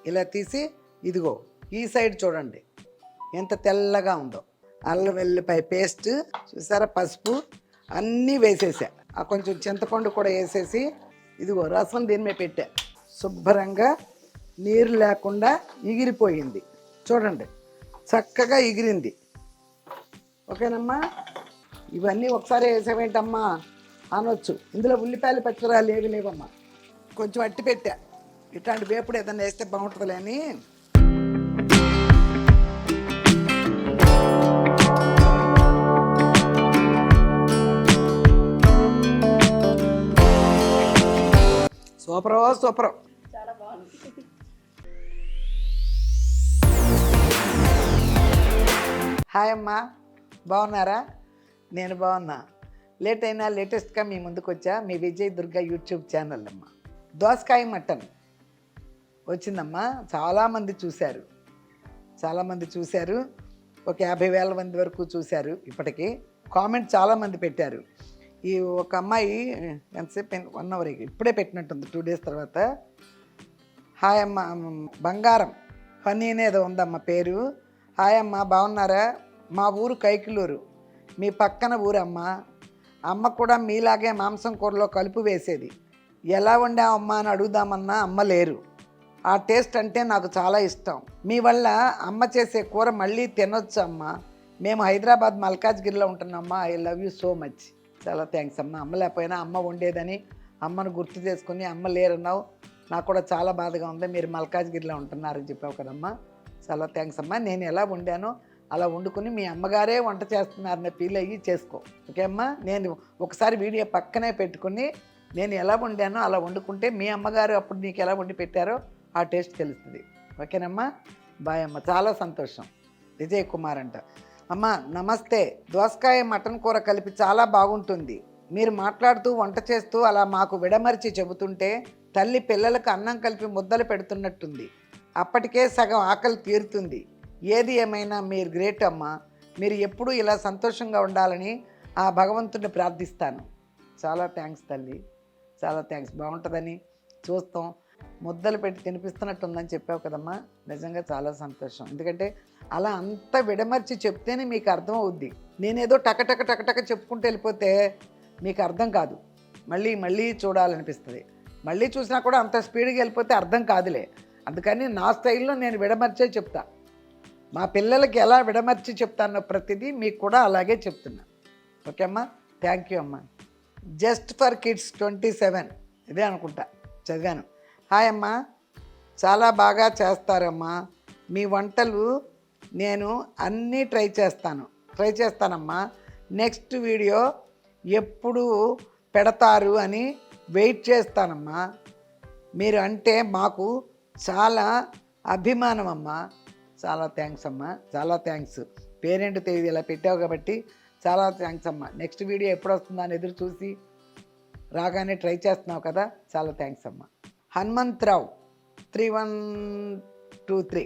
ఇలా తీసి ఇదిగో ఈ సైడ్ చూడండి ఎంత తెల్లగా ఉందో. అల్లం వెల్లిపాయ పేస్ట్ చూసారా, పసుపు అన్నీ వేసేసా. ఆ కొంచెం చింతపండు కూడా వేసేసి ఇదిగో రసం దీని మీద పెట్టా. శుభ్రంగా నీరు లేకుండా ఎగిరిపోయింది చూడండి, చక్కగా ఎగిరింది. ఓకేనమ్మా, ఇవన్నీ ఒకసారి వేసావేంటమ్మా అనొచ్చు. ఇందులో ఉల్లిపాయలు పచ్చిరాలు ఏవి లేవమ్మా, కొంచెం అట్టి పెట్టా. ఇట్లాంటి వేపుడు ఏదైనా వేస్తే బాగుంటుందిలే అని. సూపరో సూపరం. చాలా బాగుంది. హాయ్ అమ్మా, బాగున్నారా? నేను బాగున్నా. లేట్ అయినా లేటెస్ట్గా మీ ముందుకు వచ్చా. మీ విజయ్ దుర్గా యూట్యూబ్ ఛానల్ అమ్మా. దోసకాయ మటన్ వచ్చిందమ్మా. చాలామంది చూశారు. ఒక 50,000 మంది వరకు చూశారు ఇప్పటికీ. కామెంట్ చాలామంది పెట్టారు. ఈ ఒక అమ్మాయి ఎంతసేపు 1 అవర్ ఇప్పుడే పెట్టినట్టుంది, 2 డేస్ తర్వాత. హాయ్ అమ్మ, బంగారం ఫనీ అనేదో ఉందమ్మ పేరు. హాయ్ అమ్మ, బాగున్నారా? మా ఊరు కైకిలూరు, మీ పక్కన ఊరమ్మ. అమ్మ కూడా మీలాగే మాంసం కూరలో కలుపు వేసేది. ఎలా వండావమ్మా అని అడుగుదామన్నా అమ్మ లేరు. ఆ టేస్ట్ అంటే నాకు చాలా ఇష్టం. మీ వల్ల అమ్మ చేసే కూర మళ్ళీ తినొచ్చు అమ్మ. మేము హైదరాబాద్ మల్కాజ్గిరిలో ఉంటున్నామ్మా. I love you so much. చాలా థ్యాంక్స్ అమ్మ. అమ్మ లేకపోయినా అమ్మ వండేదని అమ్మను గుర్తు చేసుకుని అమ్మ లేరన్నావు. నాకు కూడా చాలా బాధగా ఉంది. మీరు మల్కాజ్గిరిలో ఉంటున్నారని చెప్పావు కదమ్మా. చాలా థ్యాంక్స్ అమ్మ. నేను ఎలా వండానో అలా వండుకుని మీ అమ్మగారే వంట చేస్తున్నారని ఫీల్ అయ్యి చేసుకో. ఓకే అమ్మా? నేను ఒకసారి వీడియో పక్కనే పెట్టుకుని నేను ఎలా వండానో అలా వండుకుంటే మీ అమ్మగారు అప్పుడు నీకు ఎలా వండి పెట్టారో ఆ టేస్ట్ తెలుస్తుంది. ఓకేనమ్మా? బాయ్ అమ్మ. చాలా సంతోషం. విజయ్ కుమార్ అంట. అమ్మ నమస్తే. దోసకాయ మటన్ కూర కలిపి చాలా బాగుంటుంది. మీరు మాట్లాడుతూ వంట చేస్తూ అలా మాకు విడమర్చి చెబుతుంటే తల్లి పిల్లలకు అన్నం కలిపి ముద్దలు పెడుతున్నట్టుంది. అప్పటికే సగం ఆకలి తీరుతుంది. ఏది ఏమైనా మీరు గ్రేట్ అమ్మ. మీరు ఎప్పుడూ ఇలా సంతోషంగా ఉండాలని ఆ భగవంతుడిని ప్రార్థిస్తాను. చాలా థ్యాంక్స్ తల్లి, చాలా థ్యాంక్స్. బాగుంటుందని చూస్తాం, ముద్దలు పెట్టి తినిపిస్తున్నట్టుందని చెప్పావు కదమ్మా. నిజంగా చాలా సంతోషం. ఎందుకంటే అలా అంత విడమర్చి చెప్తేనే మీకు అర్థం అవుద్ది. నేనేదో టకటక చెప్పుకుంటూ వెళ్ళిపోతే మీకు అర్థం కాదు. మళ్ళీ చూడాలనిపిస్తుంది. మళ్ళీ చూసినా కూడా అంత స్పీడ్గా వెళ్ళిపోతే అర్థం కాదులే. అందుకని నా స్టైల్లో నేను విడమర్చే చెప్తా. మా పిల్లలకి ఎలా విడమర్చి చెప్తానో ప్రతిదీ మీకు కూడా అలాగే చెప్తున్నా. ఓకే అమ్మా? థ్యాంక్ యూ అమ్మా. జస్ట్ ఫర్ కిడ్స్ 27 ఇదే అనుకుంటా చదివాను. హాయ్ అమ్మా, చాలా బాగా చేస్తారమ్మా మీ వంటలు. నేను అన్నీ ట్రై చేస్తానమ్మా. నెక్స్ట్ వీడియో ఎప్పుడు పెడతారు అని వెయిట్ చేస్తానమ్మా. మీరు అంటే మాకు చాలా అభిమానం అమ్మా. చాలా థ్యాంక్స్ అమ్మా, చాలా థ్యాంక్స్. పేరేంటో తెలియదు, ఇలా పెట్టావు కాబట్టి చాలా థ్యాంక్స్ అమ్మా. నెక్స్ట్ వీడియో ఎప్పుడు వస్తుందా అని ఎదురు చూసి రాగానే ట్రై చేస్తున్నావు కదా, చాలా థ్యాంక్స్ అమ్మా. హనుమంతరావు 3123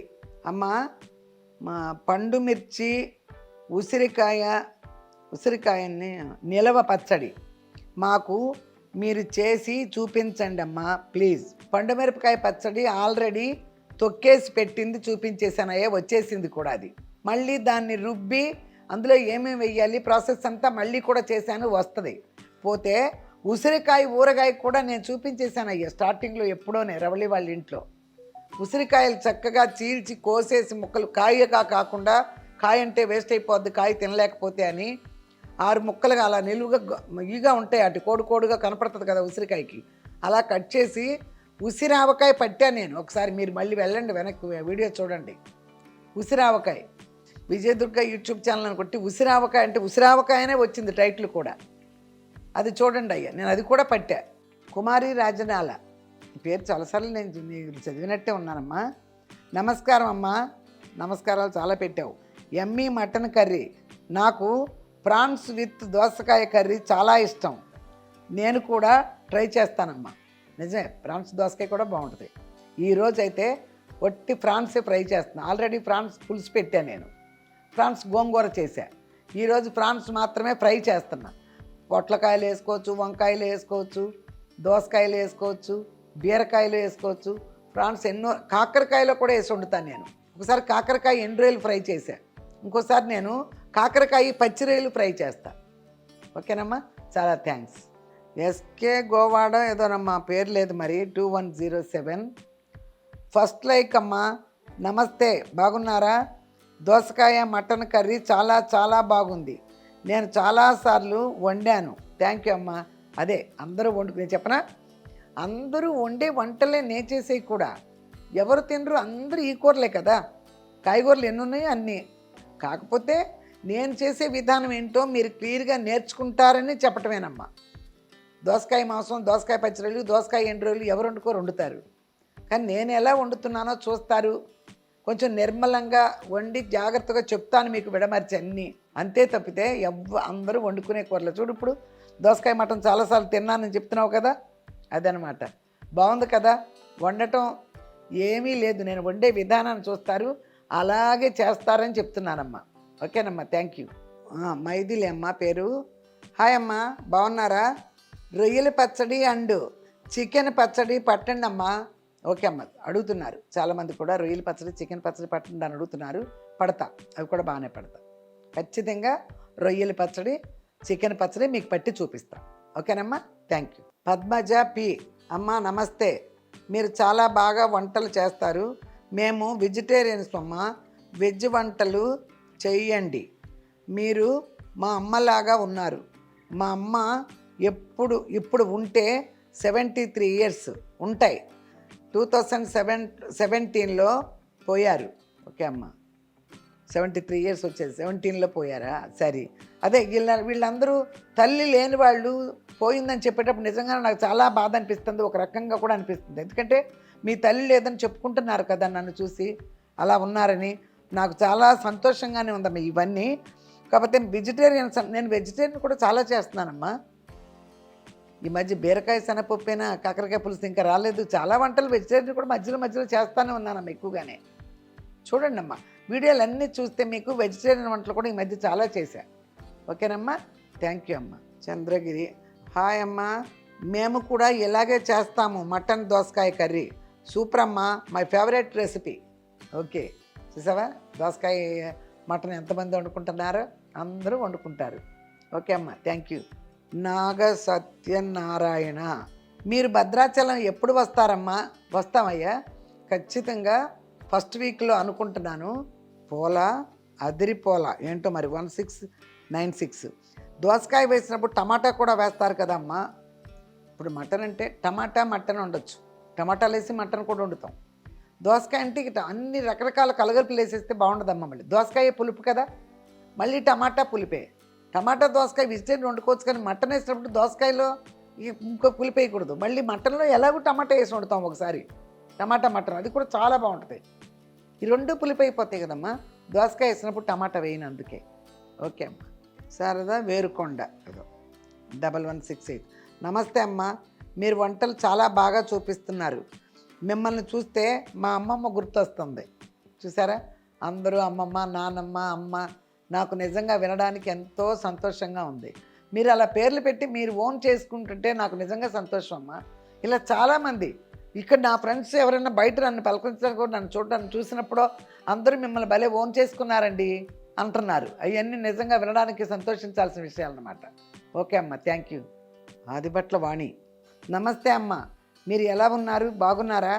అమ్మా, మా పండు మిర్చి ఉసిరికాయని నిలవ పచ్చడి మాకు మీరు చేసి చూపించండి అమ్మా ప్లీజ్. పండుమిరపకాయ పచ్చడి ఆల్రెడీ తొక్కేసి పెట్టింది చూపించేసానయ్యా, వచ్చేసింది కూడా అది. మళ్ళీ దాన్ని రుబ్బి అందులో ఏమేమి వెయ్యాలి ప్రాసెస్ అంతా మళ్ళీ కూడా చేశాను, వస్తుంది. పోతే ఉసిరికాయ ఊరగాయ కూడా నేను చూపించేశానయ్యా స్టార్టింగ్లో ఎప్పుడోనే రవళి వాళ్ళ ఇంట్లో. ఉసిరికాయలు చక్కగా చీల్చి కోసేసి ముక్కలు, కాయగా కాకుండా, కాయ అంటే వేస్ట్ అయిపోద్ది కాయ తినలేకపోతే అని 6 ముక్కలుగా అలా నిలువుగా ఉంటాయి. అటు కోడుగా కనపడుతుంది కదా ఉసిరికాయకి, అలా కట్ చేసి ఉసిరావకాయ పట్టాను నేను. ఒకసారి మీరు మళ్ళీ వెళ్ళండి వెనక్కి వీడియో చూడండి. ఉసిరావకాయ విజయదుర్గ యూట్యూబ్ ఛానల్ అని కొట్టి ఉసిరావకాయ అంటే ఉసిరావకాయనే వచ్చింది టైటిల్ కూడా. అది చూడండి అయ్యా, నేను అది కూడా పట్టా. కుమారి రాజనాల పేరు చాలాసార్లు నేను చదివినట్టే ఉన్నానమ్మా. నమస్కారం అమ్మా. నమస్కారాలు చాలా పెట్టావు. Emmy mutton curry. నాకు ప్రాన్స్ విత్ దోసకాయ కర్రీ చాలా ఇష్టం. నేను కూడా ట్రై చేస్తానమ్మా. నిజమే, ప్రాన్స్ దోసకాయ కూడా బాగుంటుంది. ఈరోజు అయితే ఒట్టి ఫ్రాన్సే ఫ్రై చేస్తున్నాను. ఆల్రెడీ ఫ్రాన్స్ పులుసు పెట్టాను నేను, ఫ్రాన్స్ గోంగూర చేశా. ఈరోజు ఫ్రాన్స్ మాత్రమే ఫ్రై చేస్తున్నా. పొట్లకాయలు వేసుకోవచ్చు, వంకాయలు వేసుకోవచ్చు, దోసకాయలు వేసుకోవచ్చు, బీరకాయలు వేసుకోవచ్చు, ప్రాన్స్ ఎన్నో, కాకరకాయలో కూడా వేసి వండుతాను నేను. ఒకసారి కాకరకాయ ఎండు రొయ్యలు ఫ్రై చేశా, ఇంకోసారి నేను కాకరకాయ పచ్చి రొయ్యలు ఫ్రై చేస్తా. ఓకేనమ్మా, చాలా థ్యాంక్స్. ఎస్కే గోవాడ ఏదోనమ్మా, పేరు లేదు మరి. 2107 ఫస్ట్ లైక్ అమ్మా. నమస్తే, బాగున్నారా? దోసకాయ మటన్ కర్రీ చాలా చాలా బాగుంది, నేను చాలాసార్లు వండాను. థ్యాంక్ యూ అమ్మా. అదే అందరూ నేను చెప్పనా, అందరూ వండే వంటలే నేను చేసేవి కూడా. ఎవరు తినరు, అందరూ ఈ కూరలే కదా, కాయగూరలు ఎన్ని ఉన్నాయో అన్నీ. కాకపోతే నేను చేసే విధానం ఏంటో మీరు క్లియర్గా నేర్చుకుంటారని చెప్పటమేనమ్మా. దోసకాయ మాంసం, దోసకాయ పచ్చిరొయ్యలు, దోసకాయ ఎండు రొయ్యలు ఎవరు వండుతారు. కానీ నేను ఎలా వండుతున్నానో చూస్తారు. కొంచెం నిర్మలంగా వండి జాగ్రత్తగా చెప్తాను మీకు విడమర్చి అన్నీ. అంతే తప్పితే అందరూ వండుకునే కూరలు. చూడు, ఇప్పుడు దోసకాయ మటన్ చాలాసార్లు తిన్నానని చెప్తున్నావు కదా, అదనమాట. బాగుంది కదా, వండటం ఏమీ లేదు, నేను వండే విధానాన్ని చూస్తారు, అలాగే చేస్తారని చెప్తున్నానమ్మా. ఓకేనమ్మా, థ్యాంక్ యూ. మైథిలి అమ్మ పేరు. హాయ్ అమ్మా, బాగున్నారా? రొయ్యల పచ్చడి అండ్ చికెన్ పచ్చడి పట్టండి అమ్మా. ఓకే అమ్మ, అడుగుతున్నారు చాలామంది కూడా, రొయ్యల పచ్చడి చికెన్ పచ్చడి పట్టండి అని అడుగుతున్నారు. పడతా, అవి కూడా బాగానే పడతా. ఖచ్చితంగా రొయ్యల పచ్చడి చికెన్ పచ్చడి మీకు పట్టి చూపిస్తాం. ఓకేనమ్మా, థ్యాంక్ యూ. పద్మజ పి అమ్మ నమస్తే, మీరు చాలా బాగా వంటలు చేస్తారు, మేము వెజిటేరియన్స్ అమ్మ, వెజ్ వంటలు చెయ్యండి, మీరు మా అమ్మలాగా ఉన్నారు. మా అమ్మ ఇప్పుడు ఉంటే 73 ఇయర్స్ ఉంటాయి, 2017లో పోయారు. ఓకే అమ్మ, 73 ఇయర్స్ వచ్చేది, 17లో పోయారా? సరే, అదే వీళ్ళందరూ తల్లి లేని వాళ్ళు పోయిందని చెప్పేటప్పుడు నిజంగా నాకు చాలా బాధ అనిపిస్తుంది, ఒక రకంగా కూడా అనిపిస్తుంది. ఎందుకంటే మీ తల్లి లేదని చెప్పుకుంటున్నారు కదా నన్ను చూసి, అలా ఉన్నారని నాకు చాలా సంతోషంగానే ఉందమ్మా ఇవన్నీ. కాకపోతే నేను వెజిటేరియన్ కూడా చాలా చేస్తున్నానమ్మా. ఈ మధ్య బీరకాయ శనగపప్పైనా కాకరకాయ పులుసు ఇంకా రాలేదు. చాలా వంటలు వెజిటేరియన్ కూడా మధ్యలో చేస్తూనే ఉన్నానమ్మా ఎక్కువగానే. చూడండి అమ్మా, వీడియోలు అన్నీ చూస్తే మీకు వెజిటేరియన్ వంటలు కూడా ఈ మధ్య చాలా చేశా. ఓకేనమ్మా, థ్యాంక్ యూ అమ్మా. చంద్రగిరి హాయ్ అమ్మా, మేము కూడా ఇలాగే చేస్తాము, మటన్ దోసకాయ కర్రీ సూపర్ అమ్మా, మై ఫేవరెట్ రెసిపీ. ఓకే, చూసావా దోసకాయ మటన్ ఎంతమంది వండుకుంటున్నారో, అందరూ వండుకుంటారు. ఓకే అమ్మా, థ్యాంక్ యూ. నాగ సత్యనారాయణ, మీరు భద్రాచలం ఎప్పుడు వస్తారమ్మా? వస్తామయ్యా, ఖచ్చితంగా ఫస్ట్ వీక్లో అనుకుంటున్నాను. అదిరిపోలా ఏంటో మరి 1696. దోసకాయ వేసినప్పుడు టమాటా కూడా వేస్తారు కదమ్మా. ఇప్పుడు మటన్ అంటే టమాటా మటన్ ఉండొచ్చు, టమాటాలు వేసి మటన్ కూడా వండుతాం. దోసకాయ అంటే ఇట్లా అన్ని రకరకాల కలగలుపులు వేసేస్తే బాగుండదమ్మా. మళ్ళీ దోసకాయ పులుపు కదా, మళ్ళీ టమాటా పులిపే. టమాటా దోసకాయ వెజిటేరియన్ వండుకోవచ్చు, కానీ మటన్ వేసినప్పుడు దోసకాయలో ఇంకో పులిపి వేయకూడదు. మళ్ళీ మటన్లో ఎలాగో టమాటా వేసి వండుతాం ఒకసారి, టమాటా మటన్, అది కూడా చాలా బాగుంటుంది. ఈ రెండు పులిపి అయిపోతాయి కదమ్మా, దోసకాయ వేసినప్పుడు టమాటా వేయనందుకే. ఓకే అమ్మా. శారదా వేరుకొండ 1168 నమస్తే అమ్మ, మీరు వంటలు చాలా బాగా చూపిస్తున్నారు, మిమ్మల్ని చూస్తే మా అమ్మమ్మ గుర్తొస్తుంది. చూసారా, అందరూ అమ్మమ్మ నాన్నమ్మ అమ్మ, నాకు నిజంగా వినడానికి ఎంతో సంతోషంగా ఉంది. మీరు అలా పేర్లు పెట్టి మీరు ఓన్ చేసుకుంటుంటే నాకు నిజంగా సంతోషం అమ్మ. ఇలా చాలామంది ఇక్కడ నా ఫ్రెండ్స్ ఎవరైనా బయట నన్ను పలకరించడానికి కూడా, నన్ను చూడడానికి చూసినప్పుడు అందరూ మిమ్మల్ని భలే ఓన్ చేసుకున్నారండి అంటున్నారు. అవన్నీ నిజంగా వినడానికి సంతోషించాల్సిన విషయాలన్నమాట. ఓకే అమ్మ, థ్యాంక్ యూ. ఆదిభట్ల వాణి నమస్తే అమ్మ, మీరు ఎలా ఉన్నారు? బాగున్నారా?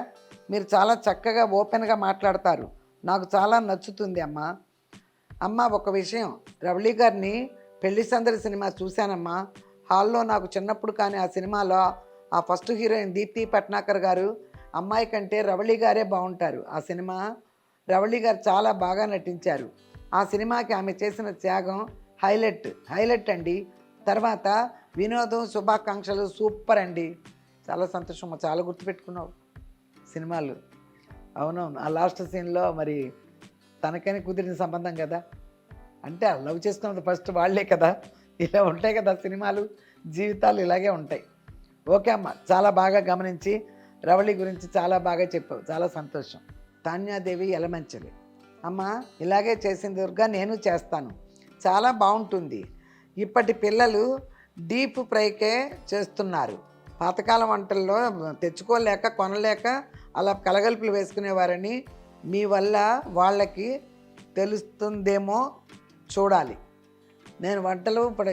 మీరు చాలా చక్కగా ఓపెన్గా మాట్లాడతారు, నాకు చాలా నచ్చుతుంది అమ్మ. అమ్మ ఒక విషయం, రవళి గారిని పెళ్లి సందడి సినిమా చూశానమ్మా హాల్లో. నాకు చిన్నప్పుడు కానీ ఆ సినిమాలో ఆ ఫస్ట్ హీరోయిన్ దీప్తి పట్నాకర్ గారు అమ్మాయి కంటే రవళి గారే బాగుంటారు. ఆ సినిమా రవళి గారు చాలా బాగా నటించారు. ఆ సినిమాకి ఆమె చేసిన త్యాగం హైలైట్ అండి. తర్వాత వినోదం, శుభాకాంక్షలు సూపర్ అండి. చాలా సంతోషం, చాలా గుర్తుపెట్టుకున్నావు సినిమాలు. అవునవును, ఆ లాస్ట్ సీన్లో మరి తనకని కుదిరిన సంబంధం కదా, అంటే లవ్ చేసుకున్నది ఫస్ట్ వాళ్ళే కదా. ఇలా ఉంటాయి కదా సినిమాలు, జీవితాలు ఇలాగే ఉంటాయి. ఓకే అమ్మ, చాలా బాగా గమనించి రవళి గురించి చాలా బాగా చెప్పావు, చాలా సంతోషం. తాన్యాదేవి ఎలమంచలి అమ్మ, ఇలాగే చేసింది దుర్గా, నేను చేస్తాను, చాలా బాగుంటుంది. ఇప్పటి పిల్లలు డీప్ ఫ్రైకే చేస్తున్నారు, పాతకాలం వంటల్లో తెచ్చుకోలేక కొనలేక అలా కలగలుపులు వేసుకునేవారని మీ వల్ల వాళ్ళకి తెలుస్తుందేమో చూడాలి. నేను వంటలు ఇప్పుడు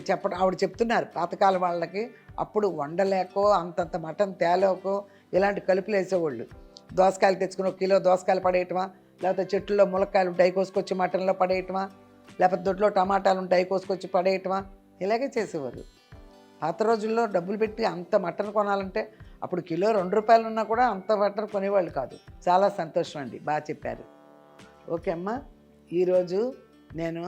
చెప్పడం ఆవిడ చెప్తున్నారు, పాతకాలం వాళ్ళకి అప్పుడు వండలేకో అంతంత మటన్ తేలేకో ఇలాంటి కలుపులు వేసేవాళ్ళు. దోసకాయలు తెచ్చుకుని 1 కిలో దోసకాయలు పడేయటమా, లేకపోతే చెట్టుల్లో ములక్కాయలు ఉంటాయి కోసుకొచ్చి మటన్లో పడేయటమా, లేకపోతే దొడ్లో టమాటాలు ఉంటాయి కోసుకొచ్చి పడేయటమా, ఇలాగే చేసేవారు. పాత రోజుల్లో డబ్బులు పెట్టి అంత మటన్ కొనాలంటే అప్పుడు కిలో 2 రూపాయలు ఉన్నా కూడా అంత మటన్ కొనేవాళ్ళు కాదు. చాలా సంతోషం అండి, బాగా చెప్పారు. ఓకే అమ్మ, ఈరోజు నేను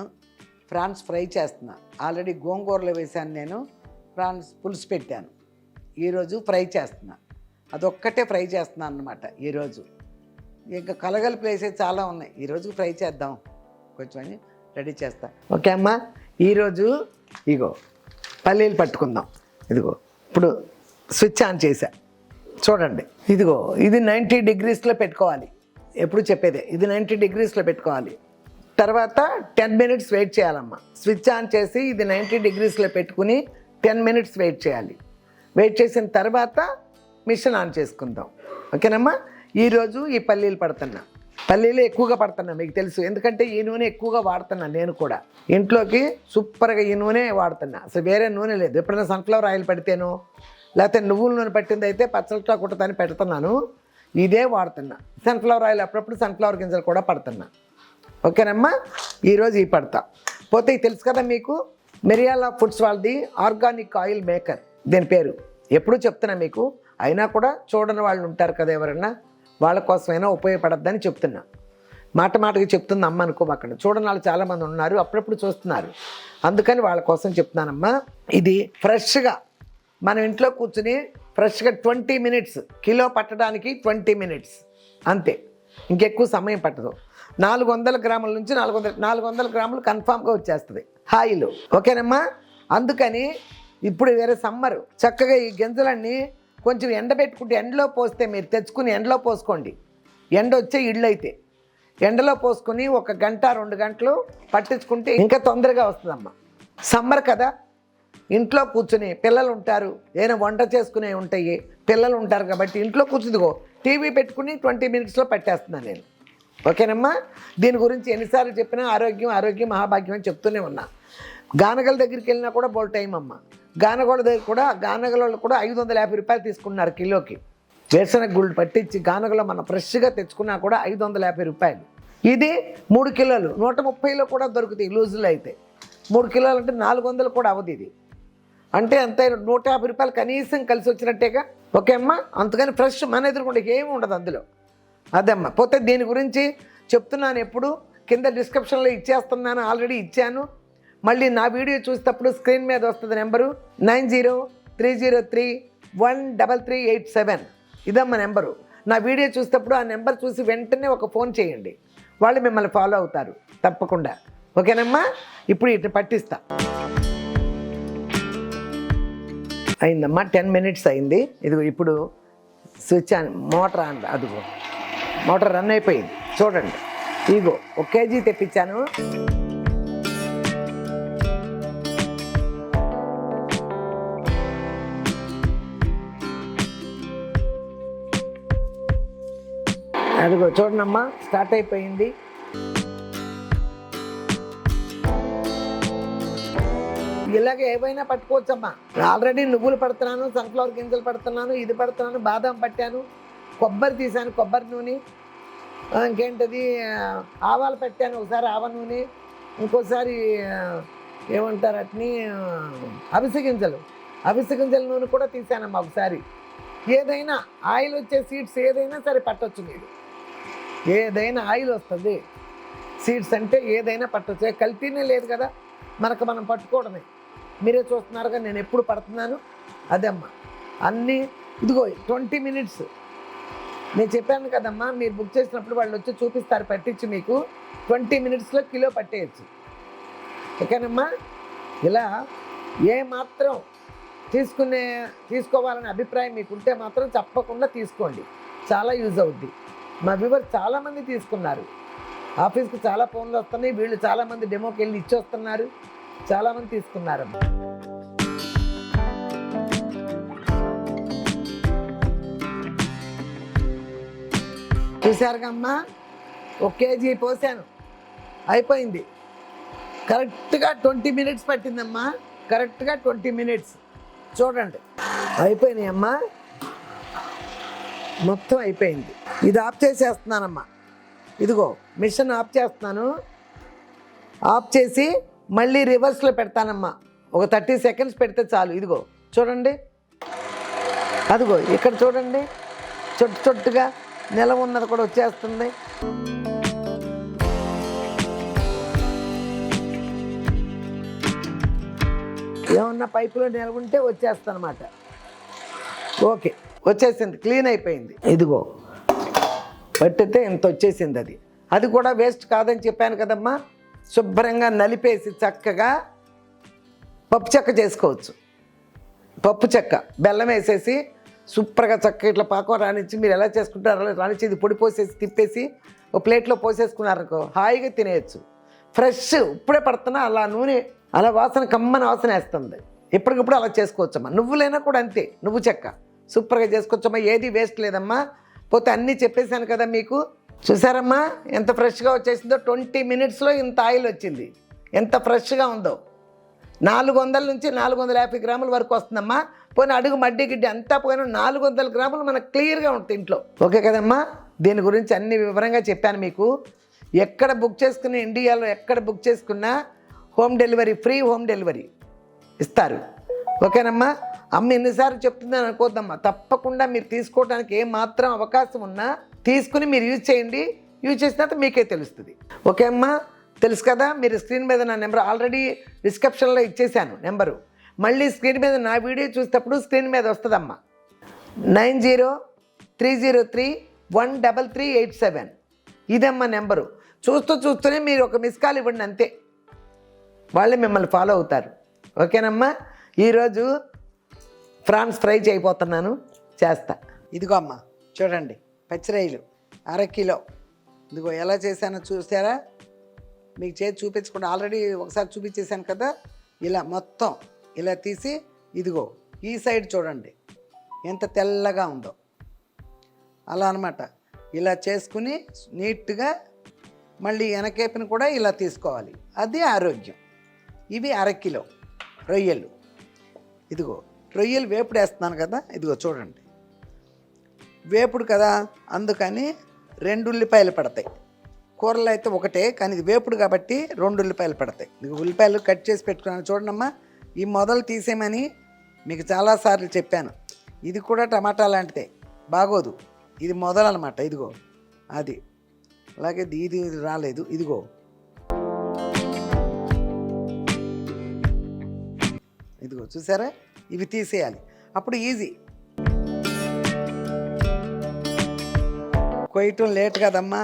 ప్రాన్స్ ఫ్రై చేస్తున్నా. ఆల్రెడీ గోంగూరలో వేశాను, నేను ప్రాన్స్ పులుసు పెట్టాను. ఈరోజు ఫ్రై చేస్తున్నా, అదొక్కటే ఫ్రై చేస్తున్నాను అన్నమాట. ఈరోజు ఇంకా కలగలుపు వేసేది చాలా ఉన్నాయి, ఈరోజు ఫ్రై చేద్దాం కొంచెం అని రెడీ చేస్తా. ఓకే అమ్మ, ఈరోజు ఇగో పల్లీలు పట్టుకుందాం. ఇదిగో ఇప్పుడు స్విచ్ ఆన్ చేశా, చూడండి. ఇదిగో ఇది 90 డిగ్రీస్లో పెట్టుకోవాలి, ఎప్పుడు చెప్పేదే, ఇది 90 డిగ్రీస్లో పెట్టుకోవాలి. తర్వాత 10 మినిట్స్ వెయిట్ చేయాలమ్మా. స్విచ్ ఆన్ చేసి ఇది 90 డిగ్రీస్లో పెట్టుకుని 10 మినిట్స్ వెయిట్ చేయాలి. వెయిట్ చేసిన తర్వాత మిషన్ ఆన్ చేసుకుందాం. ఓకేనమ్మా. ఈరోజు ఈ పల్లీలు పడుతున్నా, పల్లీలు ఎక్కువగా పడుతున్నా, మీకు తెలుసు, ఎందుకంటే ఈ నూనె ఎక్కువగా వాడుతున్నా. నేను కూడా ఇంట్లోకి సూపర్గా ఈ నూనె వాడుతున్నా, అసలు వేరే నూనె లేదు. ఎప్పుడైనా సన్ఫ్లవర్ ఆయిల్ పడితేనో లేకపోతే నువ్వుల నూనె పట్టింది అయితే పచ్చళ్ళతో కుట్టదని పెడుతున్నాను, ఇదే వాడుతున్నా. సన్ఫ్లవర్ ఆయిల్ అప్పుడప్పుడు సన్ఫ్లవర్ గింజలు కూడా పడుతున్నా. ఓకేనమ్మా, ఈరోజు ఈ పడతా. పోతే ఇది తెలుసు కదా మీకు, మిరియాల ఫుడ్స్ వాళ్ళది ఆర్గానిక్ ఆయిల్ మేకర్, దీని పేరు ఎప్పుడూ చెప్తున్నా మీకు. అయినా కూడా చూడని వాళ్ళు ఉంటారు కదా ఎవరన్నా, వాళ్ళ కోసమైనా ఉపయోగపడద్దని చెప్తున్నా. మాటకి చెప్తుంది అమ్మ అనుకోమాకండి, చూడని వాళ్ళు చాలామంది ఉన్నారు, అప్పుడప్పుడు చూస్తున్నారు, అందుకని వాళ్ళ కోసం చెప్తున్నానమ్మా. ఇది ఫ్రెష్గా మనం ఇంట్లో కూర్చుని ఫ్రెష్గా 20 మినిట్స్, కిలో పట్టడానికి 20 మినిట్స్ అంతే, ఇంకెక్కువ సమయం పట్టదు. 400 గ్రాముల నుంచి 400 గ్రాములు కన్ఫామ్గా వచ్చేస్తుంది హాయిలు. ఓకేనమ్మా. అందుకని ఇప్పుడు వేరే సమ్మరు, చక్కగా ఈ గింజలన్నీ కొంచెం ఎండబెట్టుకుంటే, ఎండలో పోస్తే, మీరు తెచ్చుకుని ఎండలో పోసుకోండి, ఎండ వచ్చే ఇళ్ళు అయితే ఎండలో పోసుకొని 1 గంట 2 గంటలు పట్టించుకుంటే ఇంకా తొందరగా వస్తుందమ్మా. సమ్మర్ కదా, ఇంట్లో కూర్చుని పిల్లలు ఉంటారు, ఏదైనా వంట చేసుకునే ఉంటాయి, పిల్లలు ఉంటారు కాబట్టి ఇంట్లో కూర్చునిగో టీవీ పెట్టుకుని 20 మినిట్స్లో పట్టేస్తున్నాను నేను. ఓకేనమ్మా. దీని గురించి ఎన్నిసార్లు చెప్పినా ఆరోగ్యం మహాభాగ్యం అని చెప్తూనే ఉన్నా. గానగల దగ్గరికి వెళ్ళినా కూడా బోల్ టైం అమ్మ. గానగోళ దగ్గర కూడా, గానగల కూడా 550 రూపాయలు తీసుకున్నారు కిలోకి. వేరుశనగ గుళ్ళు పట్టించి గానగలో మనం ఫ్రెష్గా తెచ్చుకున్నా కూడా 550 రూపాయలు. ఇది 3 కిలోలు 130లో కూడా దొరుకుతాయి లూజులో అయితే. 3 కిలోలు అంటే 400 కూడా అవ్వదు ఇది. అంటే అంత 150 రూపాయలు కనీసం కలిసి వచ్చినట్టేగా. ఓకే అమ్మ. అందుకని ఫ్రెష్ మన ఎదురుకుండా ఏమి ఉండదు అందులో. అదమ్మా. పోతే దీని గురించి చెప్తున్నాను, ఎప్పుడు కింద డిస్క్రిప్షన్లో ఇచ్చేస్తున్నాను, ఆల్రెడీ ఇచ్చాను. మళ్ళీ నా వీడియో చూసేటప్పుడు స్క్రీన్ మీద వస్తుంది నెంబరు 9030313387. ఇదమ్మా నెంబరు. నా వీడియో చూసేటప్పుడు ఆ నెంబర్ చూసి వెంటనే ఒక ఫోన్ చేయండి, వాళ్ళు మిమ్మల్ని ఫాలో అవుతారు తప్పకుండా. ఓకేనమ్మా. ఇప్పుడు ఇటు పట్టిస్తా. అయిందమ్మా, 10 మినిట్స్ అయింది. ఇదిగో ఇప్పుడు స్విచ్ ఆన్, మోటార్ ఆన్, అదిగో మోటార్ రన్ అయిపోయింది చూడండి. ఇదిగో 1 కేజీ తెప్పించాను. అదిగో చూడనమ్మా, స్టార్ట్ అయిపోయింది. ఇలాగే ఏవైనా పట్టుకోవచ్చమ్మా. ఆల్రెడీ నువ్వులు పడుతున్నాను, సన్ఫ్లవర్ గింజలు పడుతున్నాను, ఇది పడుతున్నాను, బాదం పట్టాను, కొబ్బరి తీసాను, కొబ్బరి నూనె, ఇంకేంటది ఆవాలు పెట్టాను, ఒకసారి ఆవ నూనె, ఇంకోసారి ఏమంటారు అట్ని అవిసె గింజల నూనె కూడా తీసానమ్మా ఒకసారి. ఏదైనా ఆయిల్ వచ్చే సీడ్స్ ఏదైనా సరే పట్టవచ్చు మీరు, ఏదైనా ఆయిల్ వస్తుంది. సీడ్స్ అంటే ఏదైనా పట్టవచ్చు, కల్తీనే లేదు కదా, మనం పట్టుకోవడమే. మీరే చూస్తున్నారుగా నేను ఎప్పుడు పడుతున్నాను. అదే అమ్మా అన్నీ. ఇదిగో 20 మినిట్స్ నేను చెప్పాను కదమ్మా, మీరు బుక్ చేసినప్పుడు వాళ్ళు వచ్చి చూపిస్తారు, పట్టించి మీకు 20 మినిట్స్లో కిలో పట్టేయచ్చు. ఓకేనమ్మా. ఇలా ఏ మాత్రం తీసుకోవాలనే అభిప్రాయం మీకుంటే మాత్రం తప్పకుండా తీసుకోండి, చాలా యూజ్ అవుద్ది. మా వ్యూవర్స్ చాలామంది తీసుకున్నారు, ఆఫీస్కి చాలా ఫోన్లు వస్తున్నాయి, వీళ్ళు చాలామంది డెమోకి వెళ్ళి ఇచ్చొస్తున్నారు, చాలామంది తీసుకున్నారు. చూసారుగా అమ్మా, 1 కేజీ పోసాను, అయిపోయింది. కరెక్ట్గా 20 మినిట్స్ పట్టిందమ్మా, కరెక్ట్గా 20 మినిట్స్. చూడండి అయిపోయినాయి అమ్మా, మొత్తం అయిపోయింది. ఇది ఆఫ్ చేసేస్తున్నానమ్మా. ఇదిగో మిషన్ ఆఫ్ చేస్తున్నాను. ఆఫ్ చేసి మళ్ళీ రివర్స్లో పెడతానమ్మా. ఒక 30 సెకండ్స్ పెడితే చాలు. ఇదిగో చూడండి, అదిగో ఇక్కడ చూడండి, చొట్టు చొట్టుగా నెల ఉన్నది కూడా వచ్చేస్తుంది. ఏమన్నా పైపులో నిలవుంటే వచ్చేస్తానమాట. ఓకే, వచ్చేసింది, క్లీన్ అయిపోయింది. ఇదిగో పట్టితే ఇంత వచ్చేసింది. అది కూడా వేస్ట్ కాదని చెప్పాను కదమ్మా. శుభ్రంగా నలిపేసి చక్కగా పప్పు చెక్క చేసుకోవచ్చు. పప్పు చెక్క బెల్లం వేసేసి సూపర్గా చక్కగా ఇట్లా పాకం రానిచ్చి, మీరు ఎలా చేసుకుంటారో అలా రానిచ్చి, ఇది పొడి పోసేసి తిప్పేసి ఒక ప్లేట్లో పోసేసుకున్నారనుకో హాయిగా తినేయచ్చు. ఫ్రెష్ ఇప్పుడే పడుతున్నా అలా నూనె అలా వాసన కమ్మని వాసన వేస్తుంది. ఇప్పటికిప్పుడు అలా చేసుకోవచ్చమ్మా. నువ్వులైనా కూడా అంతే, నువ్వు చెక్క సూపర్గా చేసుకోవచ్చమ్మా. ఏది వేస్ట్ లేదమ్మా. పోతే అన్నీ చెప్పేశాను కదా మీకు. చూసారమ్మా ఎంత ఫ్రెష్గా వచ్చేసిందో. 20 మినిట్స్లో ఇంత ఆయిల్ వచ్చింది. ఎంత ఫ్రెష్గా ఉందో. 400 నుంచి 450 గ్రాముల వరకు వస్తుందమ్మా. పోయిన అడుగు మడ్డి గిడ్డి అంతా పోయిన 400 గ్రాములు మనకు క్లియర్గా ఉంటుంది ఇంట్లో. ఓకే కదమ్మా. దీని గురించి అన్ని వివరంగా చెప్పాను మీకు. ఎక్కడ బుక్ చేసుకున్న, ఇండియాలో ఎక్కడ బుక్ చేసుకున్నా home delivery, free home delivery ఇస్తారు. ఓకేనమ్మా. అమ్మ ఎన్నిసార్లు చెప్తుందని అనుకోద్దమ్మా. తప్పకుండా మీరు తీసుకోవడానికి ఏమాత్రం అవకాశం ఉన్నా తీసుకుని మీరు యూజ్ చేయండి. యూజ్ చేసిన తర్వాత మీకే తెలుస్తుంది. ఓకే అమ్మా, తెలుసు కదా. మీరు స్క్రీన్ మీద నా నెంబర్ ఆల్రెడీ డిస్క్రిప్షన్లో ఇచ్చేసాను నెంబరు. మళ్ళీ స్క్రీన్ మీద నా వీడియో చూసేటప్పుడు స్క్రీన్ మీద వస్తుందమ్మా. 9030031387 ఇదమ్మా నెంబరు. చూస్తూనే మీరు ఒక మిస్ కాల్ ఇవ్వండి అంతే, వాళ్ళే మిమ్మల్ని ఫాలో అవుతారు. ఓకేనమ్మా. ఈరోజు ప్రాన్స్ ఫ్రై చేయబోతున్నాను, చేస్తా. ఇదిగో అమ్మ చూడండి, పచ్చిరొయ్యలు 1/2 కిలో. ఇదిగో ఎలా చేశానో చూసారా. మీకు చేసి చూపించకుండా ఆల్రెడీ ఒకసారి చూపించేశాను కదా. ఇలా మొత్తం ఇలా తీసి, ఇదిగో ఈ సైడ్ చూడండి ఎంత తెల్లగా ఉందో. అలా అనమాట. ఇలా చేసుకుని నీట్గా మళ్ళీ వెనకేపుని కూడా ఇలా తీసుకోవాలి. అది ఆరోగ్యం. ఇవి 1/2 కిలో రొయ్యలు. ఇదిగో రొయ్యలు వేపుడు వేస్తున్నాను కదా. ఇదిగో చూడండి, వేపుడు కదా, అందుకని 2 ఉల్లిపాయలు పడతాయి. కూరలు అయితే ఒకటే, కానీ ఇది వేపుడు కాబట్టి 2 ఉల్లిపాయలు పడతాయి. ఇది ఉల్లిపాయలు కట్ చేసి పెట్టుకున్నాను. చూడండమ్మా, ఈ మొదలు తీసేయమని మీకు చాలాసార్లు చెప్పాను. ఇది కూడా టమాటా లాంటిదే, బాగోదు. ఇది మొదలు అనమాట. ఇదిగో అది అలాగే ఇది రాలేదు. ఇదిగో ఇదిగో చూసారా, ఇవి తీసేయాలి. అప్పుడు ఈజీ. కొయ్యటం లేట్ కదమ్మా,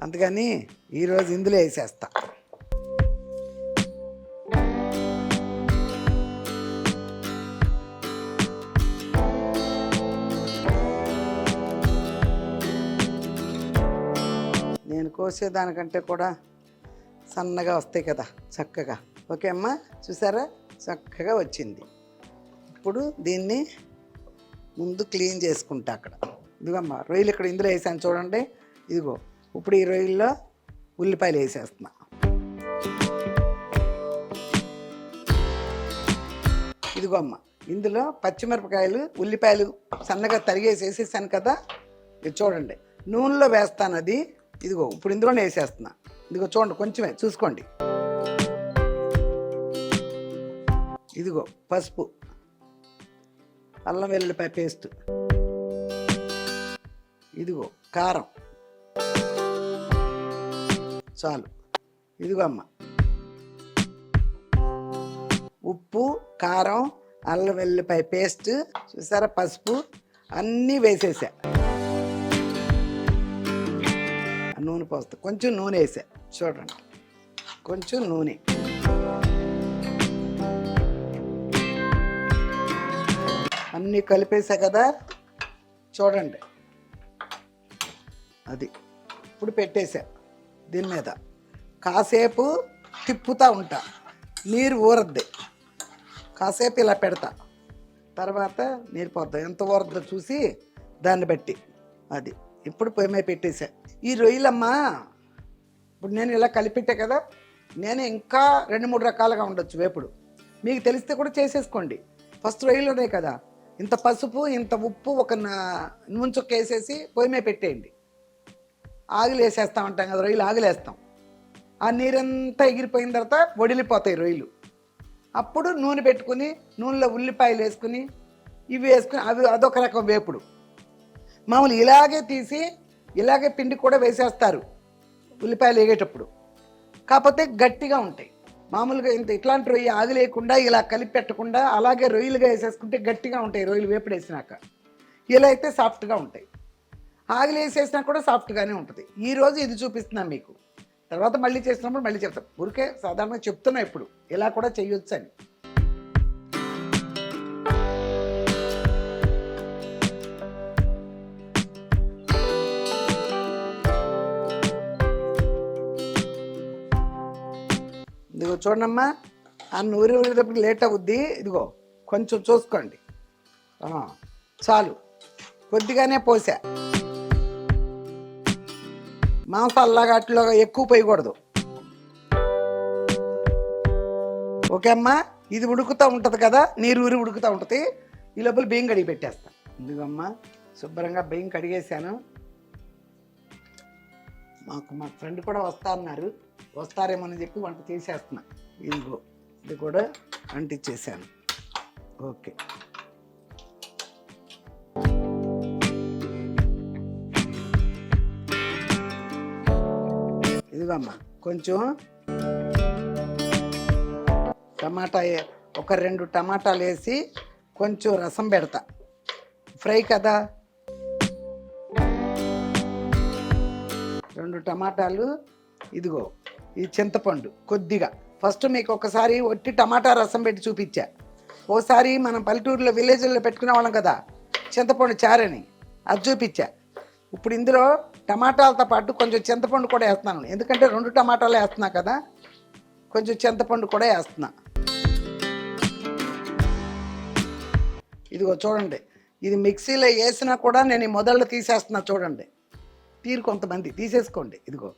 అందుకని ఈరోజు ఇందులో వేసేస్తా. నేను కోసేదానికంటే కూడా సన్నగా వస్తాయి కదా చక్కగా. ఓకే అమ్మా, చూసారా చక్కగా వచ్చింది. ఇప్పుడు దీన్ని ముందు క్లీన్ చేసుకుంటా అక్కడ. ఇదిగమ్మా రొయ్యలు ఇక్కడ ఇందులో వేసాను చూడండి. ఇదిగో ఇప్పుడు ఈ రొయ్యల్లో ఉల్లిపాయలు వేసేస్తున్నా. ఇదిగో అమ్మ, ఇందులో పచ్చిమిరపకాయలు ఉల్లిపాయలు సన్నగా తరిగేసేసాను కదా. ఇది చూడండి, నూనెలో వేస్తాను అది. ఇదిగో ఇప్పుడు ఇందులోనే వేసేస్తున్నా. ఇదిగో చూడండి, కొంచెమే చూసుకోండి. ఇదిగో పసుపు, అల్లం వెల్లుల్లిపాయ పేస్ట్, ఇదిగో కారం చాలు. ఇదిగో అమ్మ ఉప్పు, కారం, అల్లం వెల్లుల్లిపాయ పేస్ట్, చూసారా పసుపు అన్నీ వేసేసా. నూనె పోస్తా, కొంచెం నూనె వేసా చూడండి, కొంచెం నూనె. అన్నీ కలిపేసా కదా చూడండి. అది ఇప్పుడు పెట్టేసా దీని మీద. కాసేపు తిప్పుతూ ఉంటా, నీరు ఊరద్ది. కాసేపు ఇలా పెడతా, తర్వాత నీరు పోద్దా ఎంత ఊరద్దో చూసి దాన్ని బట్టి. అది ఇప్పుడు పొయ్యి మీద పెట్టేసా. ఈ రొయ్యలమ్మా ఇప్పుడు నేను ఇలా కలిపెట్టా కదా, నేను ఇంకా 2-3 రకాలుగా ఉండొచ్చు వేపుడు. మీకు తెలిస్తే కూడా చేసేసుకోండి. ఫస్ట్ రొయ్యలు ఉన్నాయి కదా, ఇంత పసుపు ఇంత ఉప్పు ఒక నూనె చుక్క వేసేసి పొయ్యి మీద పెట్టేయండి. ఆగులు వేసేస్తాం అంటాం కదా, రొయ్యలు ఆగులు వేస్తాం. ఆ నీరంతా ఎగిరిపోయిన తర్వాత వడిలిపోతాయి రొయ్యలు. అప్పుడు నూనె పెట్టుకుని నూనెలో ఉల్లిపాయలు వేసుకుని ఇవి వేసుకుని అదొక రకం వేపుడు. మామూలు ఇలాగే తీసి ఇలాగే పిండి కూడా వేసేస్తారు ఉల్లిపాయలు వేగేటప్పుడు, కాకపోతే గట్టిగా ఉంటాయి. మామూలుగా ఇట్లాంటి రొయ్య ఆగి లేకుండా ఇలా కలిపి పెట్టకుండా అలాగే రొయ్యలుగా వేసేసుకుంటే గట్టిగా ఉంటాయి రొయ్యలు వేపుడు వేసినాక. ఇలా అయితే సాఫ్ట్గా ఉంటాయి. ఆగిలి వేసేసినా కూడా సాఫ్ట్గానే ఉంటుంది. ఈరోజు ఇది చూపిస్తున్నాను మీకు, తర్వాత మళ్ళీ చేసినప్పుడు మళ్ళీ చెప్తాను. ఊరికే సాధారణంగా చెప్తున్నా ఇప్పుడు ఇలా కూడా చేయొచ్చు అని. ఇదిగో చూడమ్మా, ఆ ఊరేటప్పుడు లేట్ అవుద్ది. ఇదిగో కొంచెం చూసుకోండి, చాలు, కొద్దిగానే పోసా. మాంసాలాగా అట్లా ఎక్కువ పోయకూడదు. ఓకే అమ్మా, ఇది ఉడుకుతూ ఉంటుంది కదా, నీరు ఊరి ఉడుకుతూ ఉంటుంది. ఈ లోపల బియ్యం కడిగి పెట్టేస్తాను. ఇదిగమ్మా శుభ్రంగా బియ్యం కడిగేసాను. మా ఫ్రెండ్ కూడా వస్తారన్నారు, వస్తారేమని చెప్పి వంట చేసేస్తున్నా. ఇదిగో ఇది కూడా అంటించేసాను. ఓకే, ఇదిగమ్మా కొంచెం టమాటా, ఒక 2 టమాటాలు వేసి కొంచెం రసం పెడతా, ఫ్రై కదా. 2 టమాటాలు, ఇదిగో ఈ చింతపండు కొద్దిగా. ఫస్ట్ మీకు ఒకసారి ఒట్టి టమాటా రసం పెట్టి చూపించా. ఓసారి మనం పల్లెటూరులో విలేజ్లో పెట్టుకునే వాళ్ళం కదా చింతపండు చారని, అది చూపించా. ఇప్పుడు ఇందులో టమాటాలతో పాటు కొంచెం చింతపండు కూడా వేస్తున్నాను, ఎందుకంటే 2 టమాటాలు వేస్తున్నా కదా, కొంచెం చింతపండు కూడా వేస్తున్నా. ఇదిగో చూడండి, ఇది మిక్సీలో వేసినా కూడా నేను ఈ మొదళ్ళు తీసేస్తున్నా. చూడండి, కొంతమంది తీసేసుకోండి. ఇదిగో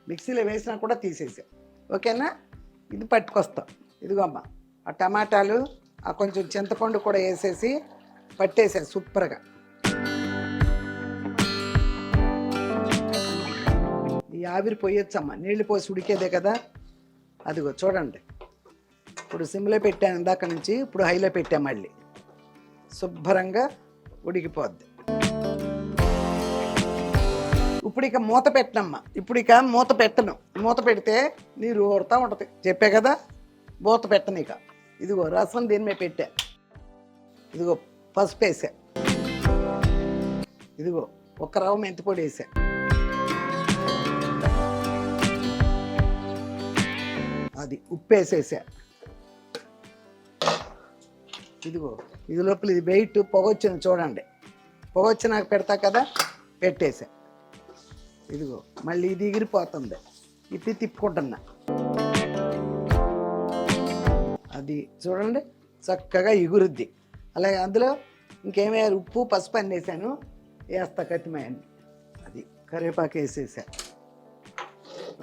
మిక్సీలో వేసినా కూడా తీసేసా. ఓకేనా, ఇది పట్టుకొస్తాం. ఇదిగో అమ్మ, ఆ టమాటాలు ఆ కొంచెం చింతపండు కూడా వేసేసి పట్టేసా సూపర్గా. ఈ ఆవిరి పోయొచ్చమ్మ, నీళ్ళు పోసి ఉడికేదే కదా. అదిగో చూడండి, ఇప్పుడు సిమ్లో పెట్టాను ఇందాక నుంచి, ఇప్పుడు హైలో పెట్టా, మళ్ళీ శుభ్రంగా ఉడికిపోద్ది. ఇప్పుడు ఇక మూత పెట్టనమ్మా, ఇప్పుడు ఇక మూత పెట్టను. మూత పెడితే నీరు ఊరుతూ ఉంటుంది, చెప్పే కదా, మూత పెట్టను ఇక. ఇదిగో రసం దీని మీద పెట్టా, ఇదిగో పసుపు వేసా, ఇదిగో 1 రవ్వ మెంతిపొడి వేసా, అది ఉప్పు వేసేసా. ఇదిగో ఇది లోపల ఇది వెయిట్ పొగొచ్చింది చూడండి, పొగొచ్చి నాకు పెడతా కదా, పెట్టేసా. ఇదిగో మళ్ళీ ఇది ఎగిరిపోతుంది, ఇది తిప్పుకుంటున్నా. అది చూడండి చక్కగా ఎగురుద్ది. అలాగే అందులో ఇంకేమేయాలి, ఉప్పు పసుపు అన్ని వేసాను, వేస్తా కత్తిమాయని. అది కరివేపాకు వేసేసా.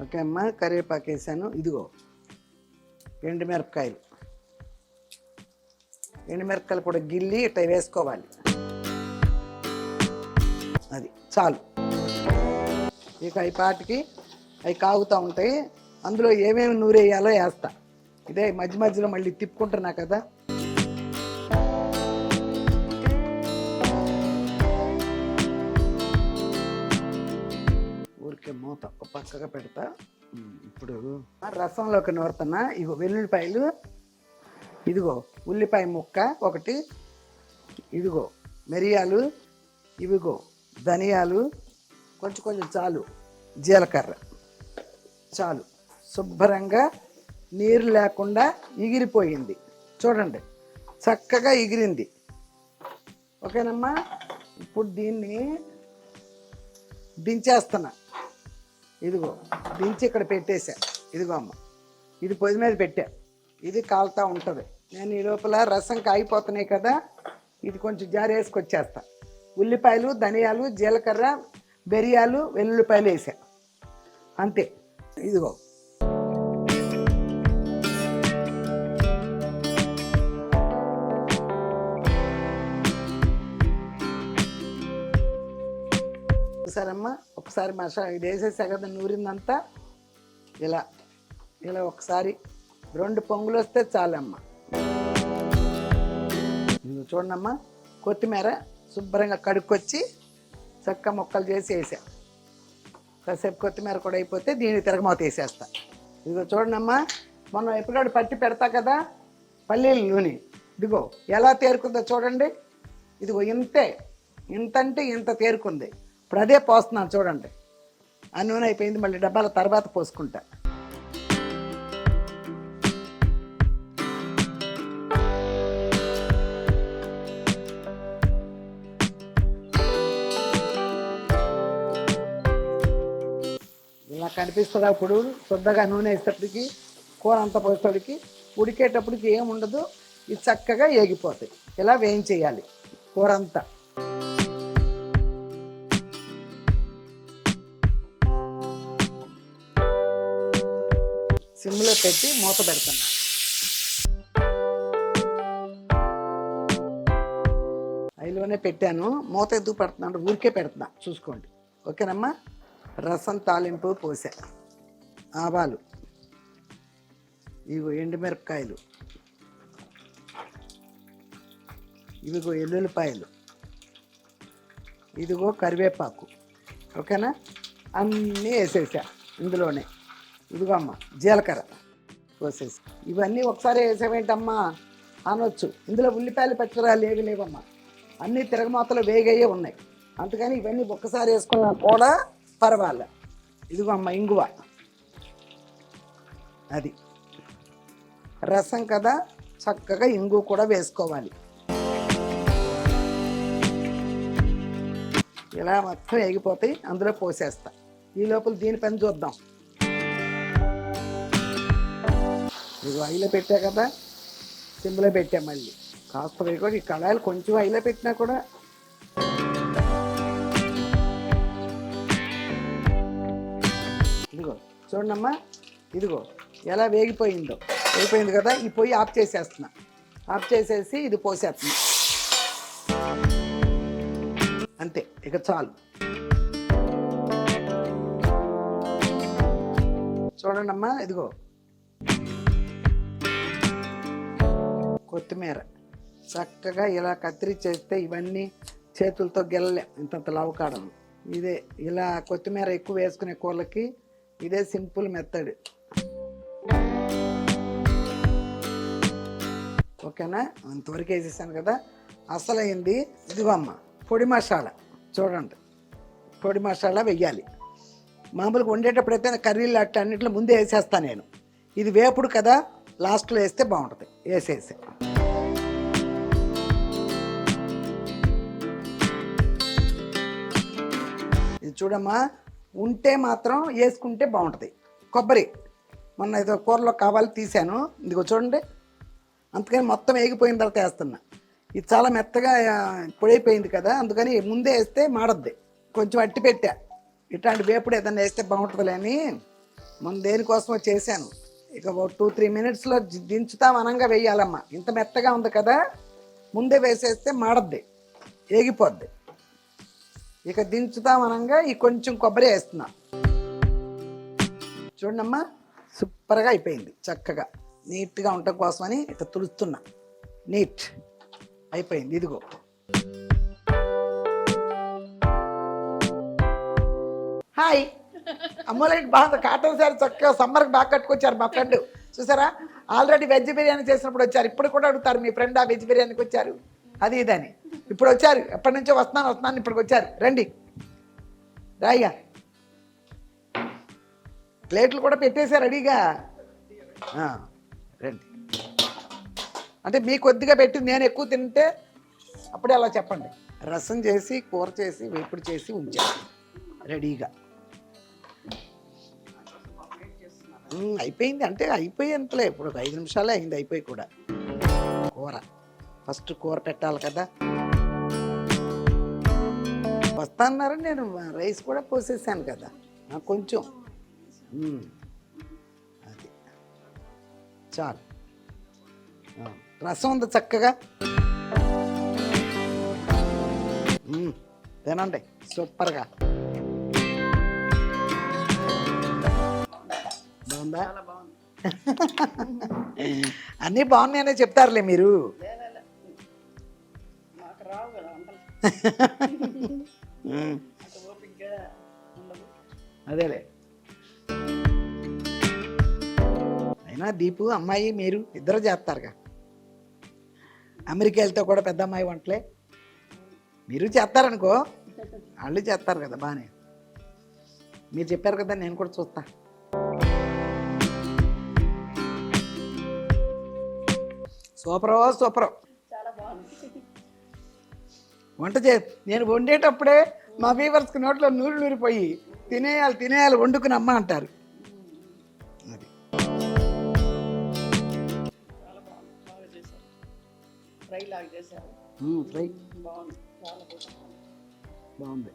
ఓకే అమ్మ, కరివేపాకు వేసాను. ఇదిగో ఎండుమిరపకాయలు, ఎండుమిరపకాయలు కూడా గిల్లి ఇట్లా వేసుకోవాలి. అది చాలు. ఇక ఈ పాటికి అవి కాగుతూ ఉంటాయి. అందులో ఏమేమి నూరేయాలో వేస్తా. ఇదే మధ్య మధ్యలో మళ్ళీ తిప్పుకుంటున్నా కదా. ఊరికే మూత పక్కగా పెడతా. ఇప్పుడు రసంలోకి నూరుతున్నా. ఇగో వెల్లుల్లిపాయలు, ఇదిగో ఉల్లిపాయ ముక్క ఒకటి, ఇదిగో మిరియాలు, ఇవిగో ధనియాలు కొంచెం కొంచెం చాలు, జీలకర్ర చాలు. శుభ్రంగా నీరు లేకుండా ఎగిరిపోయింది చూడండి, చక్కగా ఎగిరింది. ఓకేనమ్మా, ఇప్పుడు దీన్ని దించేస్తున్నా. ఇదిగో దించి ఇక్కడ పెట్టేశా. ఇదిగో అమ్మ, ఇది పొయ్యి మీద పెట్టా, ఇది కాలుతూ ఉంటుంది. నేను ఈ లోపల రసం కాగిపోతున్నాయి కదా, ఇది కొంచెం జారేసుకొచ్చేస్తా. ఉల్లిపాయలు, ధనియాలు, జీలకర్ర, బెరియాలు వెల్లుల్లిపాయలు వేసా అంతే. ఇదిగో ఒకసారమ్మా, ఒకసారి ఇది వేసేసా కదా నూరిందంతా, ఇలా ఇలా ఒకసారి 2 పొంగులు వస్తే చాలమ్మా. ఇది చూడమ్మా, కొత్తిమీర శుభ్రంగా కడుక్కొచ్చి చక్క ముక్కలు చేసి వేసా. కాసేపు కొత్తిమీర కూడా అయిపోతే దీన్ని తిరగమూత వేసేస్తా. ఇదిగో చూడమ్మా, మనం ఎప్పుడప్పుడు పట్టి పెడతా కదా పల్లీల నూనె, ఇదిగో ఎలా తేరుకుందో చూడండి. ఇదిగో ఇంతే, ఇంతంటే ఇంత తేరుకుంది. ఇప్పుడు అదే పోస్తున్నాను చూడండి. ఆ నూనె అయిపోయింది, మళ్ళీ డబ్బాల తర్వాత పోసుకుంటా. ఇలా కనిపిస్తుంది. అప్పుడు శుద్ధంగా నూనె వేసేటప్పటికి కూర అంతా పోసేటప్పటికి ఉడికేటప్పటికి ఏముండదు, ఇది చక్కగా ఏగిపోతాయి. ఇలా వేయించేయాలి కూర అంతా. సిమ్లో పెట్టి మూత పెడుతున్నా. అయిలోనే పెట్టాను, మూత ఎందుకు పెడుతున్నాను, ఊరికే పెడుతున్నా చూసుకోండి. ఓకేనమ్మా. రసం తాలింపు పోసా, ఆవాలు, ఇవిగో ఎండుమిరపకాయలు, ఇవిగో ఎల్లుల్లిపాయలు, ఇదిగో కరివేపాకు. ఓకేనా, అన్నీ వేసేసా ఇందులోనే. ఇదిగో అమ్మ జీలకర్ర పోసేసి, ఇవన్నీ ఒకసారి వేసావేంటమ్మా అనొచ్చు. ఇందులో ఉల్లిపాయలు పచ్చిరాలు ఏవి లేవమ్మా, అన్నీ తిరగమాతలు వేగయ్యే ఉన్నాయి. అందుకని ఇవన్నీ ఒక్కసారి వేసుకున్నా కూడా పర్వాలే. ఇదిగో అమ్మ ఇంగువ, అది రసం కదా, చక్కగా ఇంగువ కూడా వేసుకోవాలి. ఇలా మొత్తం ఎగిపోతాయి, అందులో పోసేస్తా. ఈ లోపల దీని పని చూద్దాం. ఇదిగో ఐలో పెట్టా కదా, సిమ్లో పెట్టా. మళ్ళీ కాస్త వేయకూడదు, ఈ కళాయిలు కొంచెం ఐలో పెట్టినా కూడా ఇదిగో చూడమ్మా, ఇదిగో ఎలా వేగిపోయిందో. వేగిపోయింది కదా, ఈ పొయ్యి ఆఫ్ చేసేస్తున్నా. ఆఫ్ చేసేసి ఇది పోసేస్తున్నా అంతే, ఇక చాలు. చూడండమ్మా, ఇదిగో కొత్తిమీర చక్కగా ఇలా కత్తిరించేస్తే ఇవన్నీ చేతులతో గెల్లలే, ఇంతంత లవకాడలు. ఇదే ఇలా కొత్తిమీర ఎక్కువ వేసుకునే కూరలకి ఇదే సింపుల్ మెథడ్. ఓకేనా, అంతవరకు వేసేసాను కదా. అసలైంది ఇదిగో అమ్మ పొడి మసాలా. చూడండి, పొడి మసాలా వెయ్యాలి. మామూలుగా వండేటప్పుడైతే కర్రీలు అన్నింటిలో ముందే వేసేస్తాను నేను. ఇది వేపుడు కదా, లాస్ట్లో వేస్తే బాగుంటుంది. వేసేసి ఇది చూడమ్మా, ఉంటే మాత్రం వేసుకుంటే బాగుంటుంది. కొబ్బరి మొన్న ఏదో కూరలో కావాలి తీసాను, ఇదిగో చూడండి. అందుకని మొత్తం వేగిపోయిన తర్వాత వేస్తున్నా. ఇది చాలా మెత్తగా పొడైపోయింది కదా, అందుకని ముందే వేస్తే మాడద్ది. కొంచెం అట్టి పెట్టా, ఇట్లాంటి వేపుడు ఏదన్నా వేస్తే బాగుంటుందిలే అని మొన్న దేనికోసమో చేశాను. ఇక 2-3 మినిట్స్లో దించుతాం అనంగా వేయాలమ్మా. ఇంత మెత్తగా ఉంది కదా, ముందే వేసేస్తే మాడద్ది, ఏగిపోద్ది. ఇక దించుతాం అనంగా ఈ కొంచెం కొబ్బరి వేస్తున్నా. చూడమ్మా, సూపర్గా అయిపోయింది. చక్కగా నీట్గా ఉండటం కోసమని ఇక తుడుస్తున్నా. నీట్ అయిపోయింది. ఇదిగో హాయ్ అమ్మోలకి బాగుంది. కాటన్ సారీ చక్కగా సమ్మర్కి బాగా కట్టుకొచ్చారు మా ఫ్రెండ్. చూసారా, ఆల్రెడీ వెజ్ బిర్యానీ చేసినప్పుడు వచ్చారు. ఇప్పుడు కూడా అడుగుతారు మీ ఫ్రెండ్ ఆ వెజ్ బిర్యానీకి వచ్చారు అది ఇదని. ఇప్పుడు వచ్చారు, ఎప్పటి నుంచో వస్తున్నాను ఇప్పటికి వచ్చారు. రండి రాయ్యా, ప్లేట్లు కూడా పెట్టేశారు రెడీగా. రండి, అంటే మీ కొద్దిగా పెట్టి నేను ఎక్కువ తింటే అప్పుడే అలా చెప్పండి. రసం చేసి కూర చేసి వేపుడు చేసి ఉంచాను రెడీగా. అయిపోయింది అంటే అయిపోయేంతలే, ఇప్పుడు 5 నిమిషాలే అయింది అయిపోయి కూడా. కూర ఫస్ట్ కూర పెట్టాలి కదా. వస్తా అన్నారు, నేను రైస్ కూడా పోసేసాను కదా కొంచెం. అది చాలు. రసం ఉంది చక్కగా, తినండి సూపర్గా. బాగుందా? అన్నీ బాగున్నాయనే చెప్తారులే మీరు. అదేలే. అయినా దీపు అమ్మాయి మీరు ఇద్దరు చేస్తారుగా. అమెరికా వెళ్తే కూడా పెద్ద అమ్మాయి వంటలే మీరు చేస్తారనుకో, వాళ్ళు చేస్తారు కదా బాగానే. మీరు చెప్పారు కదా, నేను కూడా చూస్తా. సూపరో సూపరో. వంట నేను వండేటప్పుడే మా వీవర్స్కి నోట్లో నూరు నూరిపోయి తినేయాలి వండుకుని అమ్మ అంటారు. అది ఫ్రై బాగుంది.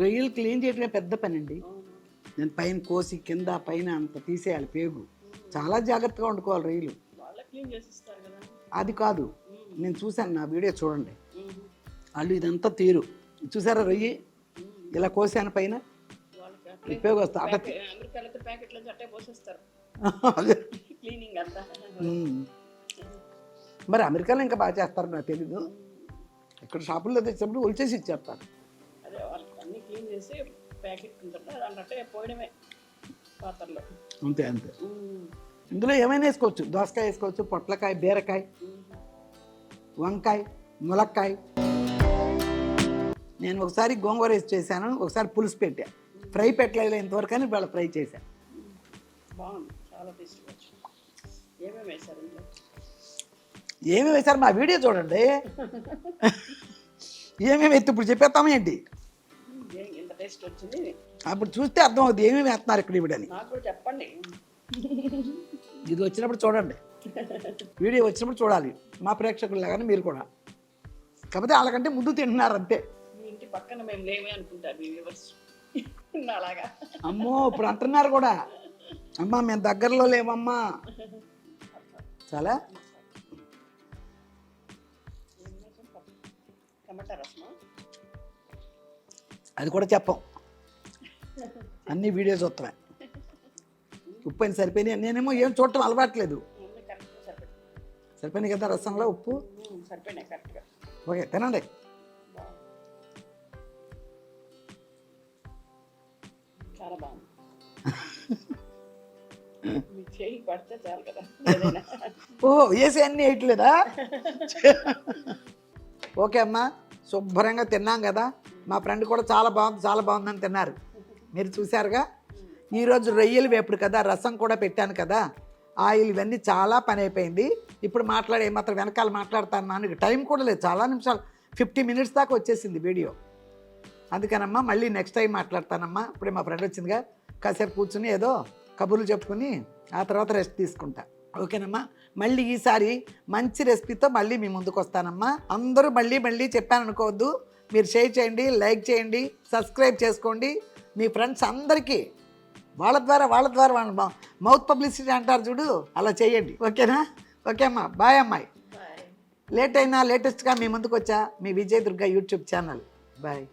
రొయ్యలు క్లీన్ చేయడమే పెద్ద పని అండి. నేను పైన కోసి కింద పైన అంత తీసేయాలి పేగు. చాలా జాగ్రత్తగా వండుకోవాలి రొయ్యలు. అది కాదు, నేను చూశాను, నా వీడియో చూడండి. వాళ్ళు ఇదంతా తీరు చూసారా, రొయ్యి ఇలా కోసాను పైన పేగు వస్తా అట. మరి అమెరికాలో ఇంకా బాగా చేస్తారు, నాకు తెలీదు. ఇక్కడ షాపుల్లో తెచ్చినప్పుడు ఒలిచేసి ఇచ్చేస్తారు. అంతే అంతే. ఇందులో ఏమైనా వేసుకోవచ్చు, దోసకాయ వేసుకోవచ్చు, పొట్లకాయ, బీరకాయ, వంకాయ, ములక్కాయ. నేను ఒకసారి గోంగూర వేసి చేశాను, ఒకసారి పులుసు పెట్టా. ఫ్రై పెట్టలేదు ఇంతవరకు, కానీ ఇవాళ ఫ్రై చేశాను. ఏమేమి వేశారు మా వీడియో చూడండి. ఏమేమి ఎత్తు ఇప్పుడు చెప్పేస్తామా ఏంటి? అప్పుడు చూస్తే అర్థం అవుతుంది ఏమేమి వేస్తున్నారు ఇక్కడ ఇవిడని. చెప్పండి. ఇది వచ్చినప్పుడు చూడండి, వీడియో వచ్చినప్పుడు చూడాలి మా ప్రేక్షకులు లాగానే మీరు కూడా. కాకపోతే వాళ్ళకంటే ముందు తింటున్నారు అంతే. ఇంటి పక్కన మేము లేమే అనుకుంటారు అలాగా. అమ్మో ఇప్పుడు అంటున్నారు కూడా, అమ్మా మేము దగ్గరలో లేవమ్మా. చాలా అది కూడా చెప్పం, అన్ని వీడియోస్ వస్తున్నాయి. ఉప్పు అని సరిపోయినాయి. నేనేమో ఏం చూడటం అలవాట్లేదు. సరిపోయినాయి కదా రసంలో ఉప్పు? ఓకే తినండి. చాలా బాగుంది. ఓహో వేసి అన్నీ వేయట్లేదా? ఓకే అమ్మా, శుభ్రంగా తిన్నాం కదా. మా ఫ్రెండ్ కూడా చాలా బాగుందని తిన్నారు. మీరు చూశారుగా. ఈరోజు రొయ్యలు వేపుడు కదా, రసం కూడా పెట్టాను కదా, ఆయిల్ ఇవన్నీ చాలా పని అయిపోయింది. ఇప్పుడు ఏమాత్రం వెనకాల మాట్లాడతాను, టైం కూడా లేదు. చాలా నిమిషాలు, 50 minutes దాకా వచ్చేసింది వీడియో. అందుకనమ్మా మళ్ళీ నెక్స్ట్ టైం మాట్లాడతానమ్మా. ఇప్పుడే మా ఫ్రెండ్ వచ్చిందిగా, కాసేపు కూర్చుని ఏదో కబుర్లు చెప్పుకుని ఆ తర్వాత రెస్ట్ తీసుకుంటా. ఓకేనమ్మా. మళ్ళీ ఈసారి మంచి రెసిపీతో మళ్ళీ మీ ముందుకు వస్తానమ్మా. అందరూ మళ్ళీ చెప్పాను అనుకోవద్దు. మీరు షేర్ చేయండి, లైక్ చేయండి, సబ్స్క్రైబ్ చేసుకోండి. మీ ఫ్రెండ్స్ అందరికీ వాళ్ళ ద్వారా వాళ్ళ మౌత్ పబ్లిసిటీ అంటారు చూడు, అలా చేయండి. ఓకేనా? ఓకే అమ్మా, బాయ్ అమ్మాయి. లేట్ అయినా లేటెస్ట్గా మీ ముందుకు వచ్చా మీ విజయదుర్గ యూట్యూబ్ ఛానల్. బాయ్.